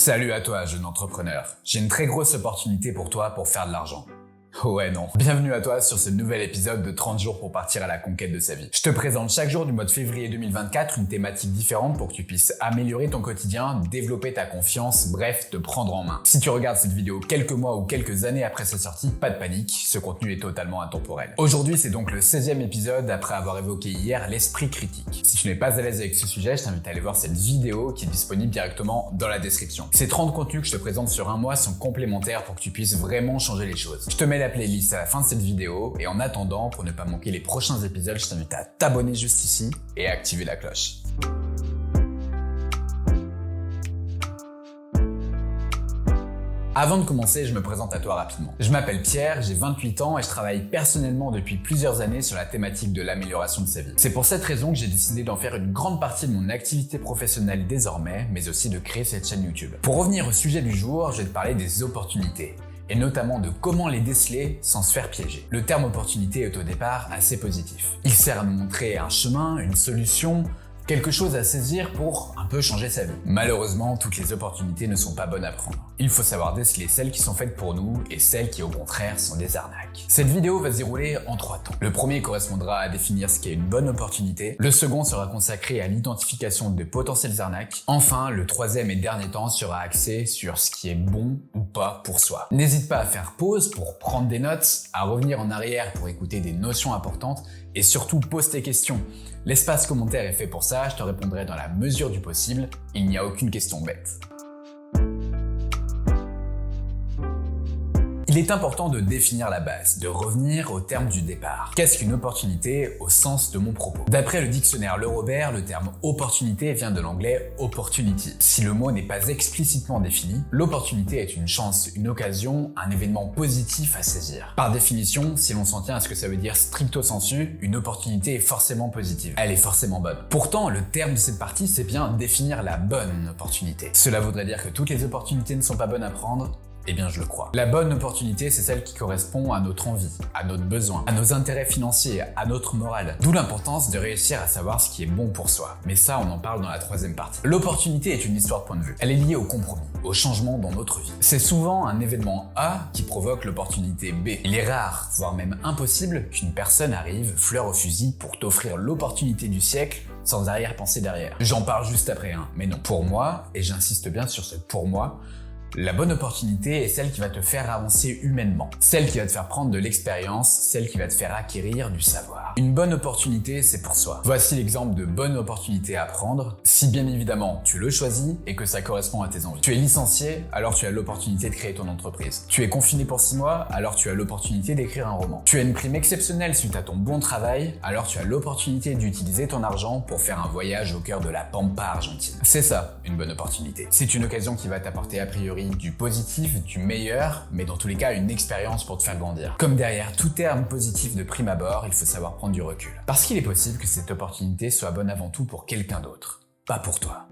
Salut à toi, jeune entrepreneur. J'ai une très grosse opportunité pour toi pour faire de l'argent. Ouais, non. Bienvenue à toi sur ce nouvel épisode de 30 jours pour partir à la conquête de sa vie. Je te présente chaque jour du mois de février 2024 une thématique différente pour que tu puisses améliorer ton quotidien, développer ta confiance, bref, te prendre en main. Si tu regardes cette vidéo quelques mois ou quelques années après sa sortie, pas de panique, ce contenu est totalement intemporel. Aujourd'hui, c'est donc le 16e épisode après avoir évoqué hier l'esprit critique. Si tu n'es pas à l'aise avec ce sujet, je t'invite à aller voir cette vidéo qui est disponible directement dans la description. Ces 30 contenus que je te présente sur un mois sont complémentaires pour que tu puisses vraiment changer les choses. Je te mets la playlist à la fin de cette vidéo et en attendant, pour ne pas manquer les prochains épisodes, je t'invite à t'abonner juste ici et à activer la cloche. Avant de commencer, je me présente à toi rapidement. Je m'appelle Pierre, j'ai 28 ans et je travaille personnellement depuis plusieurs années sur la thématique de l'amélioration de sa vie. C'est pour cette raison que j'ai décidé d'en faire une grande partie de mon activité professionnelle désormais, mais aussi de créer cette chaîne YouTube. Pour revenir au sujet du jour, je vais te parler des opportunités, et notamment de comment les déceler sans se faire piéger. Le terme opportunité est au départ assez positif. Il sert à nous montrer un chemin, une solution, quelque chose à saisir pour un peu changer sa vie. Malheureusement, toutes les opportunités ne sont pas bonnes à prendre. Il faut savoir déceler celles qui sont faites pour nous et celles qui au contraire sont des arnaques. Cette vidéo va se dérouler en 3 temps. Le premier correspondra à définir ce qu'est une bonne opportunité. Le second sera consacré à l'identification de potentielles arnaques. Enfin, le troisième et dernier temps sera axé sur ce qui est bon ou pas pour soi. N'hésite pas à faire pause pour prendre des notes, à revenir en arrière pour écouter des notions importantes et surtout pose tes questions. L'espace commentaire est fait pour ça, je te répondrai dans la mesure du possible, il n'y a aucune question bête. Il est important de définir la base, de revenir au terme du départ. Qu'est-ce qu'une opportunité au sens de mon propos? D'après le dictionnaire Le Robert, le terme opportunité vient de l'anglais opportunity. Si le mot n'est pas explicitement défini, l'opportunité est une chance, une occasion, un événement positif à saisir. Par définition, si l'on s'en tient à ce que ça veut dire stricto sensu, une opportunité est forcément positive. Elle est forcément bonne. Pourtant, le terme de cette partie, c'est bien définir la bonne opportunité. Cela voudrait dire que toutes les opportunités ne sont pas bonnes à prendre? Eh bien, je le crois. La bonne opportunité, c'est celle qui correspond à notre envie, à notre besoin, à nos intérêts financiers, à notre morale. D'où l'importance de réussir à savoir ce qui est bon pour soi. Mais ça, on en parle dans la 3e partie. L'opportunité est une histoire de point de vue. Elle est liée au compromis, au changement dans notre vie. C'est souvent un événement A qui provoque l'opportunité B. Il est rare, voire même impossible, qu'une personne arrive, fleur au fusil, pour t'offrir l'opportunité du siècle sans arrière-pensée derrière. J'en parle juste après, mais non. Pour moi, et j'insiste bien sur ce pour moi, la bonne opportunité est celle qui va te faire avancer humainement, celle qui va te faire prendre de l'expérience, celle qui va te faire acquérir du savoir. Une bonne opportunité, c'est pour soi. Voici l'exemple de bonne opportunité à prendre, si bien évidemment tu le choisis et que ça correspond à tes envies. Tu es licencié, alors tu as l'opportunité de créer ton entreprise. Tu es confiné pour 6 mois, alors tu as l'opportunité d'écrire un roman. Tu as une prime exceptionnelle suite à ton bon travail, alors tu as l'opportunité d'utiliser ton argent pour faire un voyage au cœur de la Pampa argentine. C'est ça, une bonne opportunité. C'est une occasion qui va t'apporter a priori du positif, du meilleur, mais dans tous les cas une expérience pour te faire grandir. Comme derrière tout terme positif de prime abord, il faut savoir prendre du recul. Parce qu'il est possible que cette opportunité soit bonne avant tout pour quelqu'un d'autre, pas pour toi.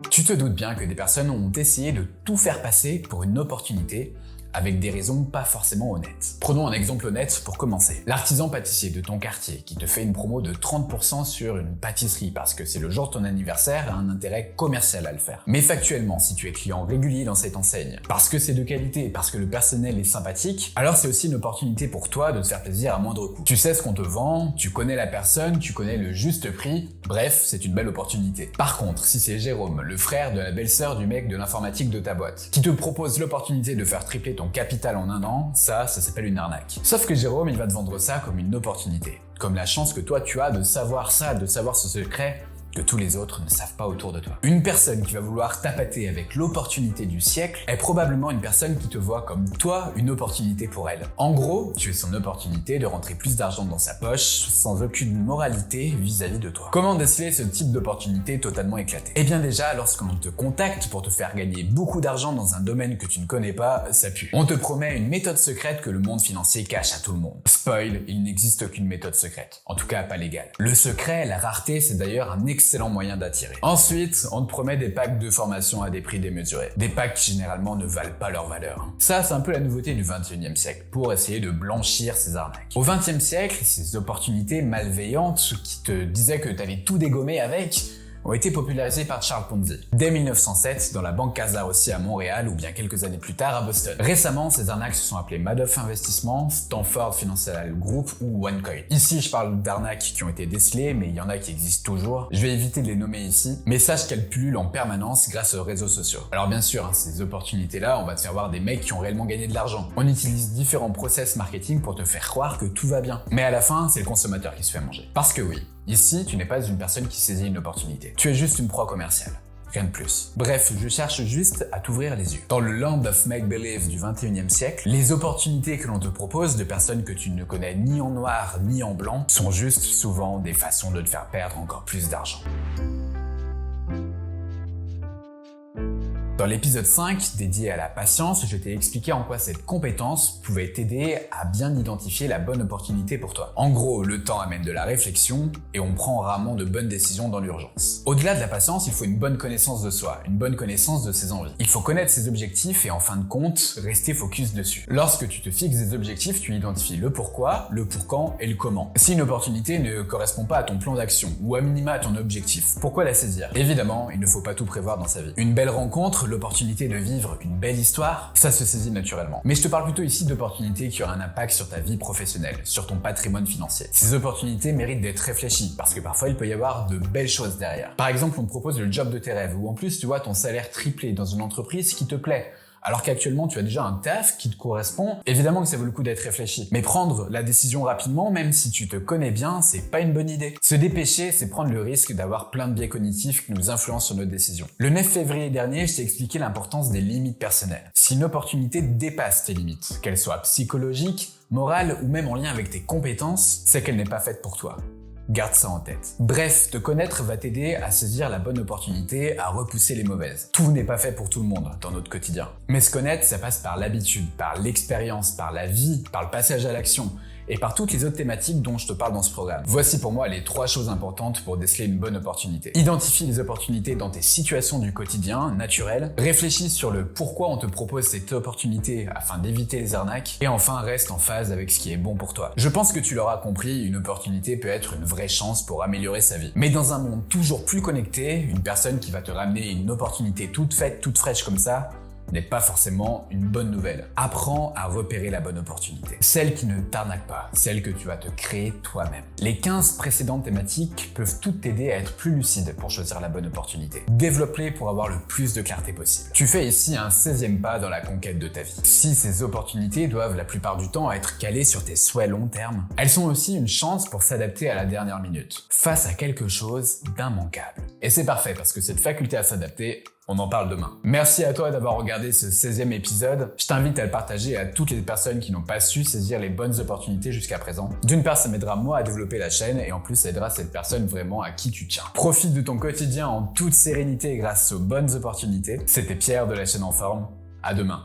Tu te doutes bien que des personnes ont essayé de tout faire passer pour une opportunité, avec des raisons pas forcément honnêtes. Prenons un exemple honnête pour commencer. L'artisan pâtissier de ton quartier qui te fait une promo de 30% sur une pâtisserie parce que c'est le jour de ton anniversaire a un intérêt commercial à le faire. Mais factuellement, si tu es client régulier dans cette enseigne, parce que c'est de qualité, parce que le personnel est sympathique, alors c'est aussi une opportunité pour toi de te faire plaisir à moindre coût. Tu sais ce qu'on te vend, tu connais la personne, tu connais le juste prix, bref, c'est une belle opportunité. Par contre, si c'est Jérôme, le frère de la belle-sœur du mec de l'informatique de ta boîte, qui te propose l'opportunité de faire tripler ton capital en 1 an, ça s'appelle une arnaque. Sauf que Jérôme, il va te vendre ça comme une opportunité. Comme la chance que toi tu as de savoir ça, de savoir ce secret que tous les autres ne savent pas autour de toi. Une personne qui va vouloir tapater avec l'opportunité du siècle est probablement une personne qui te voit comme toi une opportunité pour elle. En gros, tu es son opportunité de rentrer plus d'argent dans sa poche sans aucune moralité vis-à-vis de toi. Comment déceler ce type d'opportunité totalement éclatée? Eh bien déjà, lorsqu'on te contacte pour te faire gagner beaucoup d'argent dans un domaine que tu ne connais pas, ça pue. On te promet une méthode secrète que le monde financier cache à tout le monde. Spoil, il n'existe aucune méthode secrète. En tout cas, pas légale. Le secret, la rareté, c'est d'ailleurs un excellent moyen d'attirer. Ensuite, on te promet des packs de formation à des prix démesurés. Des packs qui généralement ne valent pas leur valeur. Ça, c'est un peu la nouveauté du 21e siècle, pour essayer de blanchir ces arnaques. Au 20e siècle, ces opportunités malveillantes qui te disaient que t'avais tout dégommé avec, ont été popularisés par Charles Ponzi. Dès 1907, dans la banque Casa aussi à Montréal ou bien quelques années plus tard à Boston. Récemment, ces arnaques se sont appelées Madoff Investissement, Stanford Financial Group ou OneCoin. Ici, je parle d'arnaques qui ont été décelées, mais il y en a qui existent toujours. Je vais éviter de les nommer ici, mais sache qu'elles pullulent en permanence grâce aux réseaux sociaux. Alors bien sûr, ces opportunités-là, on va te faire voir des mecs qui ont réellement gagné de l'argent. On utilise différents process marketing pour te faire croire que tout va bien. Mais à la fin, c'est le consommateur qui se fait manger. Parce que oui, ici, tu n'es pas une personne qui saisit une opportunité. Tu es juste une proie commerciale. Rien de plus. Bref, je cherche juste à t'ouvrir les yeux. Dans le land of make-believe du 21e siècle, les opportunités que l'on te propose de personnes que tu ne connais ni en noir ni en blanc sont juste souvent des façons de te faire perdre encore plus d'argent. Dans l'épisode 5, dédié à la patience, je t'ai expliqué en quoi cette compétence pouvait t'aider à bien identifier la bonne opportunité pour toi. En gros, le temps amène de la réflexion et on prend rarement de bonnes décisions dans l'urgence. Au-delà de la patience, il faut une bonne connaissance de soi, une bonne connaissance de ses envies. Il faut connaître ses objectifs et en fin de compte, rester focus dessus. Lorsque tu te fixes des objectifs, tu identifies le pourquoi, le pour quand et le comment. Si une opportunité ne correspond pas à ton plan d'action ou à minima à ton objectif, pourquoi la saisir? Évidemment, il ne faut pas tout prévoir dans sa vie. Une belle rencontre, l'opportunité de vivre une belle histoire, ça se saisit naturellement. Mais je te parle plutôt ici d'opportunités qui auront un impact sur ta vie professionnelle, sur ton patrimoine financier. Ces opportunités méritent d'être réfléchies, parce que parfois il peut y avoir de belles choses derrière. Par exemple, on te propose le job de tes rêves, ou en plus tu vois ton salaire triplé dans une entreprise qui te plaît. Alors qu'actuellement tu as déjà un taf qui te correspond, évidemment que ça vaut le coup d'être réfléchi. Mais prendre la décision rapidement, même si tu te connais bien, c'est pas une bonne idée. Se dépêcher, c'est prendre le risque d'avoir plein de biais cognitifs qui nous influencent sur nos décisions. Le 9 février dernier, je t'ai expliqué l'importance des limites personnelles. Si une opportunité dépasse tes limites, qu'elle soit psychologique, morale ou même en lien avec tes compétences, c'est qu'elle n'est pas faite pour toi. Garde ça en tête. Bref, te connaître va t'aider à saisir la bonne opportunité, à repousser les mauvaises. Tout n'est pas fait pour tout le monde dans notre quotidien. Mais se connaître, ça passe par l'habitude, par l'expérience, par la vie, par le passage à l'action et par toutes les autres thématiques dont je te parle dans ce programme. Voici pour moi les 3 choses importantes pour déceler une bonne opportunité. Identifie les opportunités dans tes situations du quotidien, naturelles. Réfléchis sur le pourquoi on te propose cette opportunité afin d'éviter les arnaques. Et enfin, reste en phase avec ce qui est bon pour toi. Je pense que tu l'auras compris, une opportunité peut être une vraie chance pour améliorer sa vie. Mais dans un monde toujours plus connecté, une personne qui va te ramener une opportunité toute faite, toute fraîche comme ça, n'est pas forcément une bonne nouvelle. Apprends à repérer la bonne opportunité. Celle qui ne t'arnaque pas, celle que tu vas te créer toi-même. Les 15 précédentes thématiques peuvent toutes t'aider à être plus lucide pour choisir la bonne opportunité. Développe-les pour avoir le plus de clarté possible. Tu fais ici un 16e pas dans la conquête de ta vie. Si ces opportunités doivent la plupart du temps être calées sur tes souhaits long terme, elles sont aussi une chance pour s'adapter à la dernière minute, face à quelque chose d'immanquable. Et c'est parfait parce que cette faculté à s'adapter, on en parle demain. Merci à toi d'avoir regardé ce 16e épisode. Je t'invite à le partager à toutes les personnes qui n'ont pas su saisir les bonnes opportunités jusqu'à présent. D'une part, ça m'aidera moi à développer la chaîne et en plus, ça aidera cette personne vraiment à qui tu tiens. Profite de ton quotidien en toute sérénité grâce aux bonnes opportunités. C'était Pierre de la chaîne En Forme. À demain.